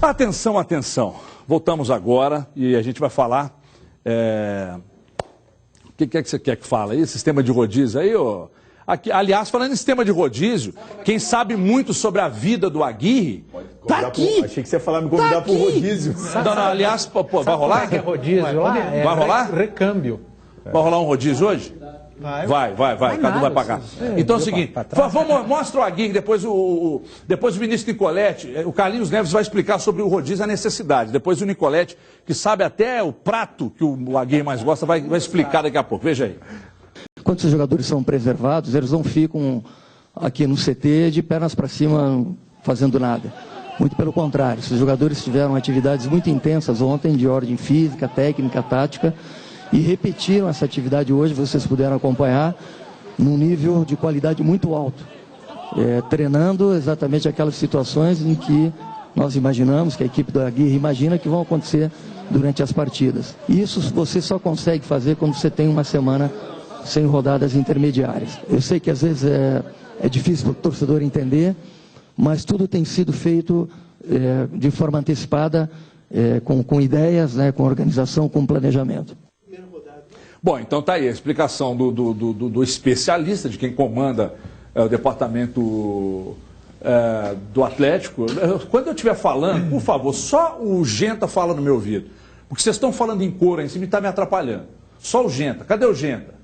Atenção, atenção. Voltamos agora e a gente vai falar... O que é que você quer que fale aí? Sistema de rodízio aí, ô? Aqui, aliás, falando em sistema de rodízio, quem sabe muito sobre a vida do Aguirre, tá aqui. Achei que você ia falar me convidar pro rodízio. Não, aliás, vai rolar? Como é que é rodízio lá? Vai rolar? Recâmbio. Vai rolar um rodízio hoje? Vai. Cada um vai pagar. Então é o seguinte, mostra o Aguirre, depois o Vinícius Nicoletti, o Carlinhos Neves vai explicar sobre o rodízio, a necessidade. Depois o Nicoletti, que sabe até o prato que o Aguirre mais gosta, vai explicar daqui a pouco. Veja aí. Quando os jogadores são preservados, eles não ficam aqui no CT de pernas para cima fazendo nada. Muito pelo contrário, os jogadores tiveram atividades muito intensas ontem, de ordem física, técnica, tática, e repetiram essa atividade hoje, vocês puderam acompanhar, num nível de qualidade muito alto, treinando exatamente aquelas situações em que nós imaginamos, que a equipe do Aguirre imagina que vão acontecer durante as partidas. E isso você só consegue fazer quando você tem uma semana sem rodadas intermediárias. Eu sei que às vezes é difícil para o torcedor entender, mas tudo tem sido feito de forma antecipada, com ideias, com organização, com planejamento. Bom, então tá aí a explicação do especialista, de quem comanda o departamento do Atlético. Quando eu estiver falando, por favor, só o Genta fala no meu ouvido. Porque vocês estão falando em cor aí em cima e está me atrapalhando. Só o Genta. Cadê o Genta?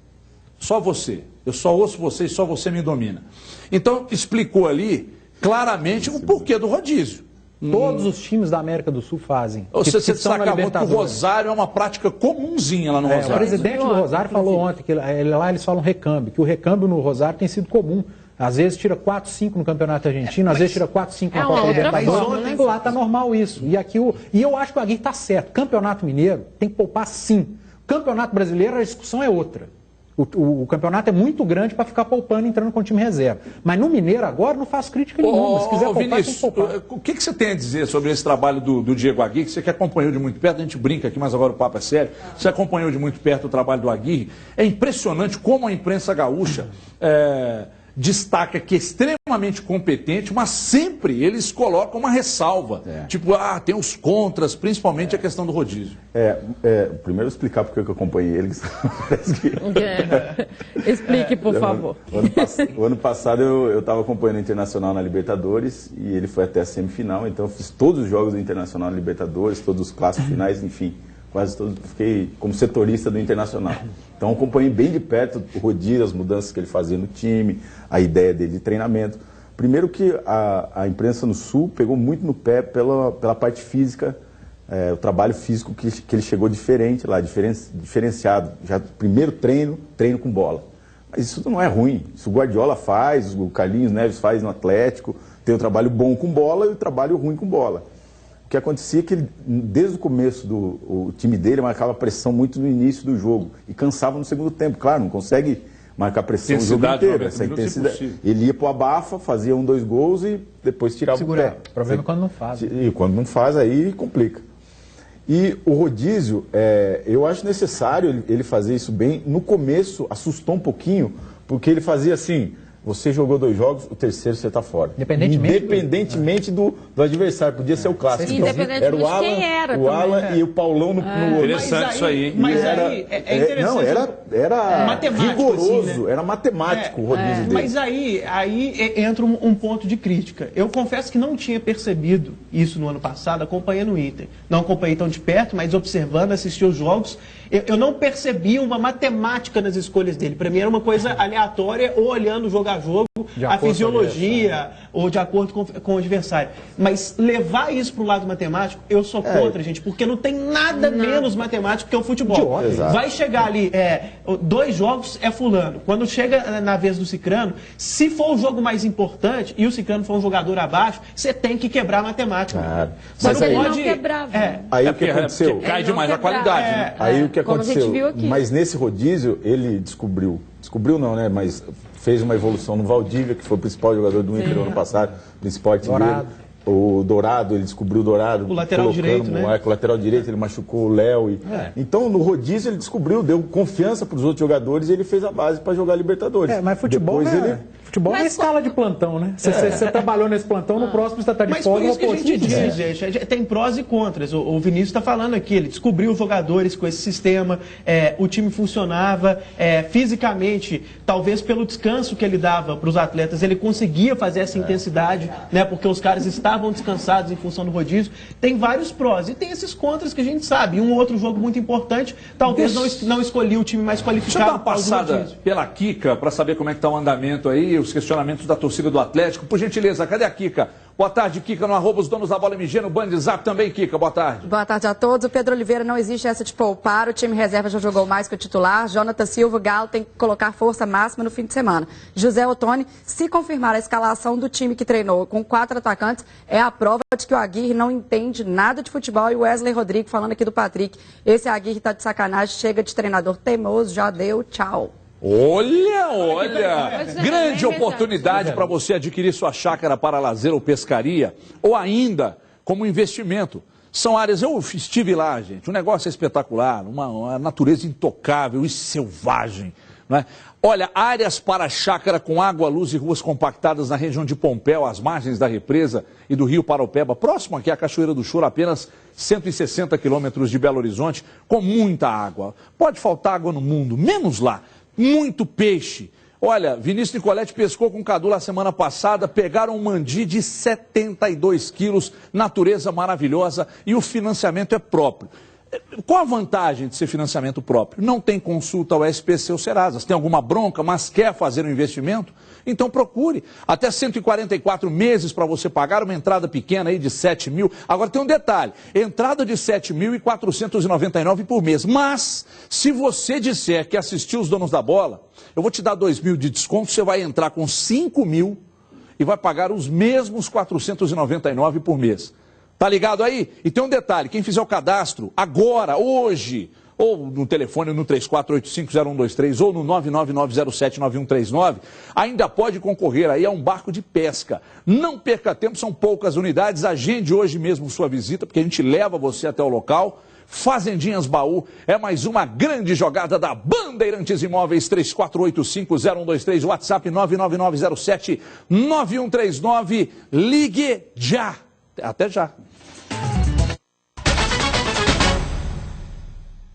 Só você. Eu só ouço você e só você me domina. Então, explicou ali claramente o porquê do rodízio. Todos os times da América do Sul fazem. Você destaca muito que o Rosário é uma prática comunzinha lá no Rosário. O presidente do Rosário falou ontem que lá eles falam recâmbio, que o recâmbio no Rosário tem sido comum. Às vezes tira 4, 5 no Campeonato Argentino, às vezes tira 4, 5 na Copa Libertadores. Lá está normal isso. E eu acho que o Aguirre está certo. Campeonato Mineiro tem que poupar sim. Campeonato Brasileiro, a discussão é outra. O campeonato é muito grande para ficar poupando, entrando com o time reserva. Mas no Mineiro agora não faz crítica nenhuma. Se quiser poupar, Vinícius, tem que poupar. O que você tem a dizer sobre esse trabalho do Diego Aguirre, que você que acompanhou de muito perto, a gente brinca aqui, mas agora o papo é sério. Você acompanhou de muito perto o trabalho do Aguirre. É impressionante como a imprensa gaúcha destaca que é extremamente competente, mas sempre eles colocam uma ressalva. Tipo, tem os contras, principalmente a questão do rodízio. Primeiro explicar porque eu acompanhei eles. Explique, por favor. O ano passado eu estava acompanhando o Internacional na Libertadores e ele foi até a semifinal, então eu fiz todos os jogos do Internacional na Libertadores, todos os clássicos finais, enfim. Quase todos, fiquei como setorista do Internacional. Então acompanhei bem de perto o rodízio, as mudanças que ele fazia no time, a ideia dele de treinamento. Primeiro que a imprensa no Sul pegou muito no pé pela parte física, o trabalho físico que ele chegou diferente lá, diferenciado. Já primeiro treino com bola. Mas isso não é ruim. Isso o Guardiola faz, o Carlinhos Neves faz no Atlético, tem o trabalho bom com bola e o trabalho ruim com bola. O que acontecia é que ele, desde o começo o time dele marcava pressão muito no início do jogo e cansava no segundo tempo. Claro, não consegue marcar pressão o jogo inteiro. Essa intensidade. Ele ia pro abafa, fazia 1, 2 gols e depois tirava o pé. O problema é quando não faz. E quando não faz, aí complica. E o rodízio, eu acho necessário ele fazer isso bem. No começo, assustou um pouquinho, porque ele fazia assim... Você jogou 2 jogos, o terceiro você está fora. Independentemente do adversário. Podia ser o clássico. Independentemente era o Alan, quem era o Alan e o Paulão no outro. Interessante isso aí. Mas aí é interessante. Não, era rigoroso, assim, né? Era matemático o rodízio dele. Mas aí entra um ponto de crítica. Eu confesso que não tinha percebido isso no ano passado, acompanhando o Inter. Não acompanhei tão de perto, mas observando, assisti os jogos, eu não percebi uma matemática nas escolhas dele. Para mim era uma coisa aleatória, ou olhando jogo a jogo, a fisiologia, ou de acordo com o adversário. Mas levar isso para o lado matemático, eu sou contra, gente, porque não tem nada menos matemático que o futebol. Vai chegar ali, 2 jogos é fulano. Quando chega na vez do cicrano, se for o jogo mais importante e o cicrano for um jogador abaixo, você tem que quebrar a matemática. Mas ele não quebrava. Aí o que aconteceu? Cai demais a qualidade. Né? Aí o que como aconteceu? a gente viu aqui. Mas nesse rodízio, ele descobriu não, né? Mas fez uma evolução no Valdívia, que foi o principal jogador do Inter no ano passado, principal artilheiro. O Dourado, ele descobriu o Dourado. O lateral direito, né? O lateral direito, ele machucou o Léo. Então, no rodízio, ele descobriu, deu confiança para os outros jogadores e ele fez a base para jogar Libertadores. Mas futebol Futebol é escala de plantão, né? Você trabalhou nesse plantão, no próximo você está de folga. Mas por isso que a gente diz, gente, tem prós e contras. O Vinícius está falando aqui, ele descobriu os jogadores com esse sistema, o time funcionava, fisicamente, talvez pelo descanso que ele dava para os atletas, ele conseguia fazer essa intensidade, né? Porque os caras estavam descansados em função do rodízio. Tem vários prós e tem esses contras que a gente sabe. Um outro jogo muito importante, talvez não escolhi o time mais qualificado. Deixa eu dar uma passada pela Kika para saber como é que está o andamento aí, os questionamentos da torcida do Atlético. Por gentileza, cadê a Kika? Boa tarde, Kika, no @ os donos da bola MG, no Band Zap também, Kika, boa tarde. Boa tarde a todos. O Pedro Oliveira, não existe essa de poupar, o time reserva já jogou mais que o titular. Jonathan Silva, o Galo tem que colocar força máxima no fim de semana. José Ottoni, se confirmar a escalação do time que treinou com 4 atacantes, é a prova de que o Aguirre não entende nada de futebol. E o Wesley Rodrigo falando aqui do Patrick, esse Aguirre tá de sacanagem, chega de treinador teimoso, já deu, tchau. Olha, grande oportunidade para você adquirir sua chácara para lazer ou pescaria, ou ainda como investimento. São áreas, eu estive lá, gente, um negócio espetacular, uma natureza intocável e selvagem, não é? Olha, áreas para chácara com água, luz e ruas compactadas na região de Pompéu, às margens da represa e do rio Paraupeba, próximo aqui à Cachoeira do Choro, apenas 160 quilômetros de Belo Horizonte, com muita água. Pode faltar água no mundo, menos lá. Muito peixe. Olha, Vinícius Nicoletti pescou com o Cadu lá semana passada, pegaram um mandi de 72 quilos, natureza maravilhosa e o financiamento é próprio. Qual a vantagem de ser financiamento próprio? Não tem consulta ao SPC ou Serasa. Tem alguma bronca, mas quer fazer um investimento? Então procure. Até 144 meses para você pagar uma entrada pequena aí de 7 mil. Agora tem um detalhe, entrada de 7.499 por mês. Mas, se você disser que assistiu os donos da bola, eu vou te dar 2 mil de desconto, você vai entrar com 5 mil e vai pagar os mesmos 499 por mês. Tá ligado aí? E tem um detalhe, quem fizer o cadastro agora, hoje, ou no telefone no 34850123 ou no 999079139, ainda pode concorrer aí a um barco de pesca. Não perca tempo, são poucas unidades, agende hoje mesmo sua visita, porque a gente leva você até o local. Fazendinhas Baú é mais uma grande jogada da Bandeirantes Imóveis, 34850123, WhatsApp 999079139, ligue já. Até já.